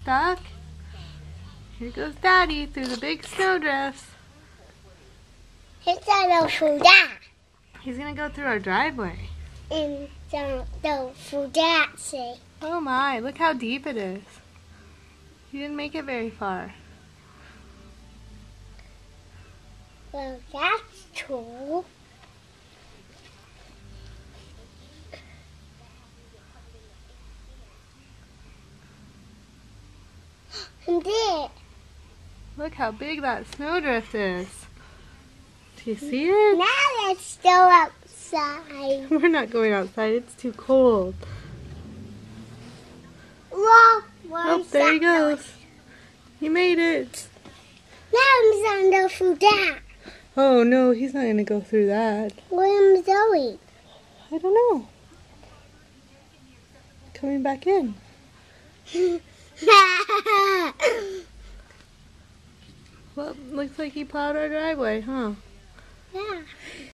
Stuck? Here goes Daddy through the big snowdrifts. It's a that. He's gonna go through our driveway. And the fugazi. Oh my, look how deep it is. He didn't make it very far. Well, that's cool. And there. Look how big that snowdrift is. Do you see it? Now let's go outside. We're not going outside, it's too cold. Look, Oh, there he goes. He made it. Now I'm on the fuga. Oh no, he's not gonna go through that. Where am I going? I don't know. Coming back in. Well, looks like he plowed our driveway, huh? Yeah.